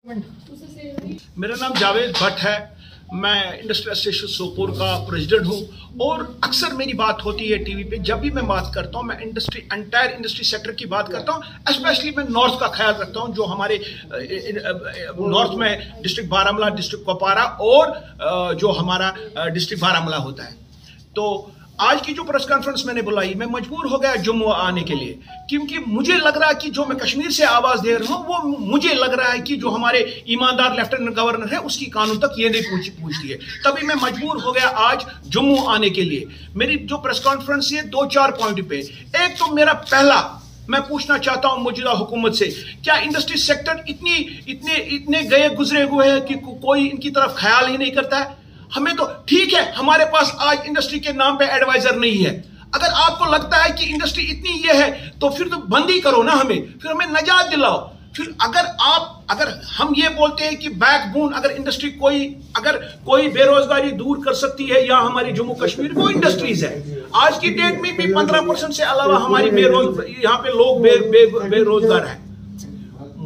मेरा नाम जावेद भट्ट है। मैं इंडस्ट्रियल एसोसिएशन सोपोर का प्रेसिडेंट हूं और अक्सर मेरी बात होती है टीवी पे। जब भी मैं बात करता हूं मैं एंटायर इंडस्ट्री सेक्टर की बात करता हूं। स्पेशली मैं नॉर्थ का ख्याल रखता हूं, जो हमारे नॉर्थ में डिस्ट्रिक्ट बारामूला, डिस्ट्रिक्ट कुपवारा और जो हमारा डिस्ट्रिक्ट बारामूला होता है। तो आज की जो प्रेस कॉन्फ्रेंस मैंने बुलाई, मैं मजबूर हो गया जम्मू आने के लिए, क्योंकि मुझे लग रहा है कि जो मैं कश्मीर से आवाज दे रहा हूं वो मुझे लग रहा है कि जो हमारे ईमानदार लेफ्टिनेंट गवर्नर है उसकी कानून तक ये नहीं पूछती है। तभी मैं मजबूर हो गया आज जम्मू आने के लिए। मेरी जो प्रेस कॉन्फ्रेंस है 2-4 पॉइंट पे। एक तो मेरा पहला, मैं पूछना चाहता हूं मौजूदा हुकूमत से, क्या इंडस्ट्री सेक्टर इतने गए गुजरे हुए हैं कि कोई इनकी तरफ ख्याल ही नहीं करता है? हमें तो ठीक है, हमारे पास आज इंडस्ट्री के नाम पे एडवाइजर नहीं है। अगर आपको लगता है कि इंडस्ट्री इतनी ये है तो फिर तो बंद ही करो ना, फिर हमें नजात दिलाओ। फिर अगर हम ये बोलते हैं कि बैकबोन, अगर इंडस्ट्री कोई बेरोजगारी दूर कर सकती है या हमारे जम्मू कश्मीर वो इंडस्ट्रीज है। आज की डेट में भी 15% से अलावा हमारी यहाँ पे लोग बेरोजगार है।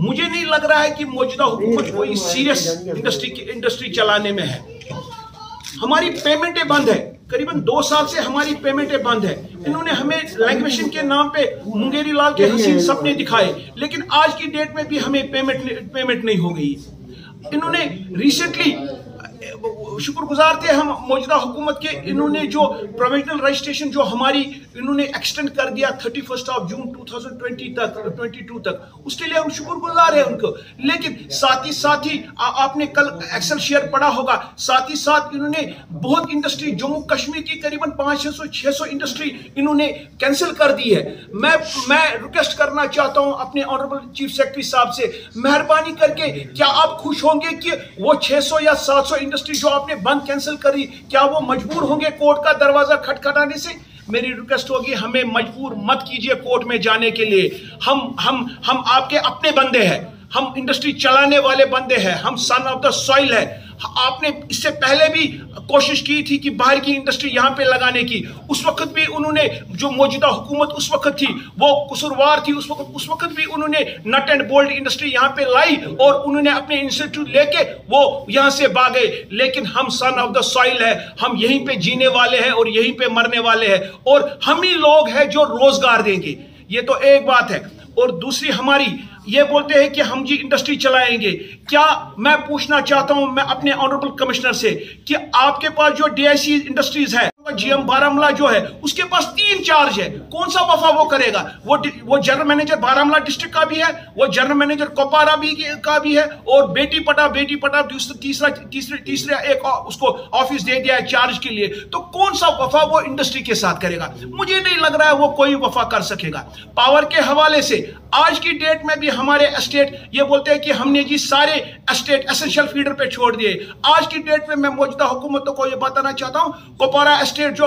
मुझे नहीं लग रहा है कि मौजूदा हुकूमत कोई सीरियस इंडस्ट्री चलाने में है। हमारी पेमेंटें बंद है, करीबन 2 साल से हमारी पेमेंटें बंद है। इन्होंने हमें लैंग्वेशन के नाम पे मुंगेरी लाल के हसीन सपने दिखाए, लेकिन आज की डेट में भी हमें पेमेंट नहीं हो गई। इन्होंने रिसेंटली, शुक्रगुजार थे हम मौजूदा हुकूमत के, इन्होंने जो प्रोविजनल रजिस्ट्रेशन जो हमारी इन्होंने एक्सटेंड कर दिया 31 जून 2022 तक, उसके लिए हम शुक्रगुजार हैं उनको। लेकिन साथ ही आपने कल एक्सेल शेयर पढ़ा होगा, साथ ही साथ इन्होंने बहुत इंडस्ट्री जम्मू कश्मीर की करीबन 500-600 इंडस्ट्री इन्होंने कैंसिल कर दी है। मैं रिक्वेस्ट करना चाहता हूं अपने ऑनरेबल चीफ सेक्रेटरी साहब से, मेहरबानी करके क्या आप खुश होंगे कि वो 600 या 700 इंडस्ट्री जो आपने बंद कैंसिल करी, क्या वो मजबूर होंगे कोर्ट का दरवाजा खटखटाने से? मेरी रिक्वेस्ट होगी, हमें मजबूर मत कीजिए कोर्ट में जाने के लिए। हम आपके अपने बंदे हैं, हम इंडस्ट्री चलाने वाले बंदे हैं, हम सन ऑफ द सॉइल है। आपने इससे पहले भी कोशिश की थी कि बाहर की इंडस्ट्री यहां पे लगाने की, उस वक्त भी उन्होंने, जो मौजूदा हुकूमत उस वक्त थी वो कसूरवार थी। उस वक्त भी उन्होंने नट एंड बोल्ट इंडस्ट्री यहां पे लाई और उन्होंने अपने इंस्टीट्यूट लेके वो यहां से भागे। लेकिन हम सन ऑफ द सॉइल है, हम यहीं पे जीने वाले हैं और यहीं पे मरने वाले हैं, और हम ही लोग हैं जो रोजगार देंगे। ये तो एक बात है। और दूसरी, हमारी ये बोलते हैं कि हम जी इंडस्ट्री चलाएंगे। क्या, मैं पूछना चाहता हूं मैं अपने ऑनरेबल कमिश्नर से कि आपके पास जो डीआईसी इंडस्ट्रीज है, जीएम बारामूला जो है, उसके पास 3 चार्ज है। कौन सा वफा वो करेगा? वो जनरल मैनेजर बारामूला डिस्ट्रिक्ट का भी है, वो जनरल मैनेजर कुपवारा का भी है, और बेटी पटा तीसरा एक उसको ऑफिस दे दिया है चार्ज के लिए। तो कौन सा वफा वो इंडस्ट्री के साथ करेगा? मुझे नहीं लग रहा है वो कोई वफा कर सकेगा। पावर के हवाले से आज की डेट में भी हमारे एस्टेट ये बोलते हैं कि हमने जी सारे एस्टेट एसेंशियल फीडर पे छोड़ दिए। आज की डेट में मैं मौजूदा हुकूमतों को ये बताना चाहता हूं, कुपवारा एस्टेट जो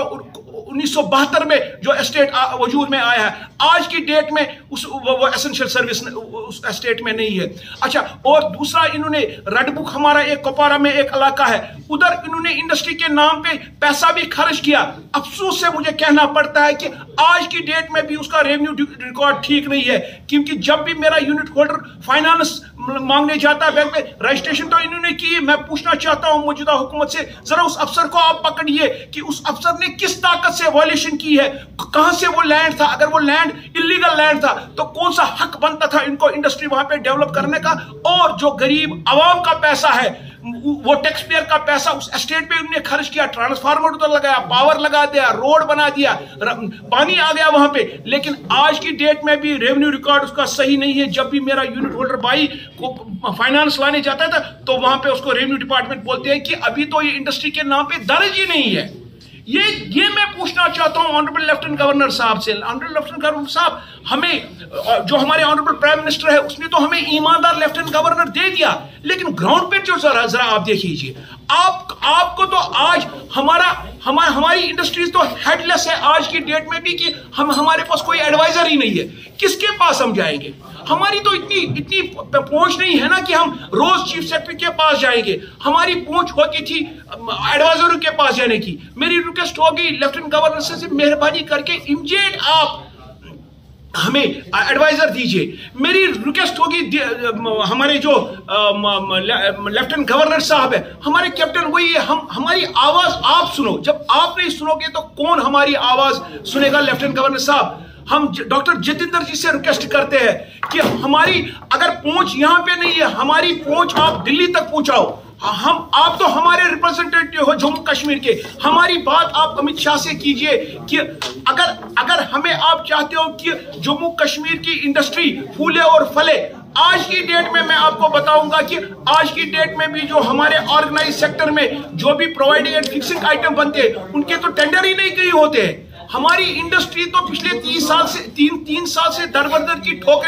1972 में जो एस्टेट वजूद में आया है, आज की डेट में वो एसेंशियल सर्विस उस एस्टेट में नहीं है। अच्छा, और दूसरा, इन्होंने रेड बुक, हमारा एक कुपवारा में एक इलाका है, उधर इन्होंने इंडस्ट्री के नाम पे पैसा भी खर्च किया। अफसोस से मुझे कहना पड़ता है कि आज की डेट में भी उसका रेवेन्यू रिकॉर्ड ठीक नहीं है, क्योंकि जब भी मेरा यूनिट होल्डर फाइनेंस मांगने जाता है बैंक में, रजिस्ट्रेशन तो इन्होंने की। मैं पूछना चाहता हूं मौजूदा हुकूमत से, जरा उस अफसर को आप पकड़िए कि उस अफसर ने किस ताकत से वायलेशन की है, कहां से वो लैंड था। अगर वो लैंड इलीगल लैंड था तो कौन सा हक बनता था इनको इंडस्ट्री वहां पे डेवलप करने का? और जो गरीब आवाम का पैसा है, वो टैक्स पेयर का पैसा उस एस्टेट पे उन्होंने खर्च किया, ट्रांसफार्मर उधर लगाया, पावर लगा दिया, रोड बना दिया, पानी आ गया वहां पे। लेकिन आज की डेट में भी रेवेन्यू रिकॉर्ड उसका सही नहीं है। जब भी मेरा यूनिट होल्डर भाई को फाइनेंस लाने जाता था तो वहां पे उसको रेवेन्यू डिपार्टमेंट बोलते हैं कि अभी तो ये इंडस्ट्री के नाम पे दर्ज ही नहीं है। ये मैं पूछना चाहता हूं ऑनरेबल लेफ्टिनेंट गवर्नर साहब से। ऑनरेबल लेफ्टिनेंट गवर्नर साहब, हमें जो हमारे ऑनरेबल प्राइम मिनिस्टर है उसने तो हमें ईमानदार लेफ्टिनेंट गवर्नर दे दिया, लेकिन ग्राउंड पे जो जरा आप देखिए, आपको तो आज हमारी इंडस्ट्रीज तो हेडलेस है आज की डेट में भी, कि हमारे पास कोई एडवाइजर ही नहीं है। किसके पास हम जाएंगे? हमारी तो इतनी पहुंच नहीं है ना कि हम रोज चीफ सेक्रेटरी के पास जाएंगे। हमारी पहुंच होती थी एडवाइजरों के पास जाने की। मेरी रिक्वेस्ट होगी लेफ्टिनेंट गवर्नर से, मेहरबानी करके इमीडिएट आप हमें एडवाइजर दीजिए। मेरी रिक्वेस्ट होगी हमारे जो लेफ्टिनेंट गवर्नर साहब है, हमारे कैप्टन वही है, हमारी आवाज आप सुनो। जब आप नहीं सुनोगे तो कौन हमारी आवाज सुनेगा? लेफ्टिनेंट गवर्नर साहब, हम डॉक्टर जितेंद्र जी से रिक्वेस्ट करते हैं कि हमारी अगर पहुंच यहां पे नहीं है, हमारी पहुंच आप दिल्ली तक पहुंचाओ। आप तो हमारे रिप्रेजेंटेटिव हो जम्मू कश्मीर के, हमारी बात आप अमित शाह से कीजिए कि अगर हमें आप चाहते हो कि जम्मू कश्मीर की इंडस्ट्री फूले और फले। आज की डेट में मैं आपको बताऊंगा कि आज की डेट में भी जो हमारे ऑर्गेनाइज सेक्टर में जो भी प्रोवाइडिंग एंड फिक्सिंग आइटम बनते हैं, उनके तो टेंडर ही नहीं कहीं होते हैं। हमारी इंडस्ट्री तो पिछले 3 साल से दर बदर की ठोकर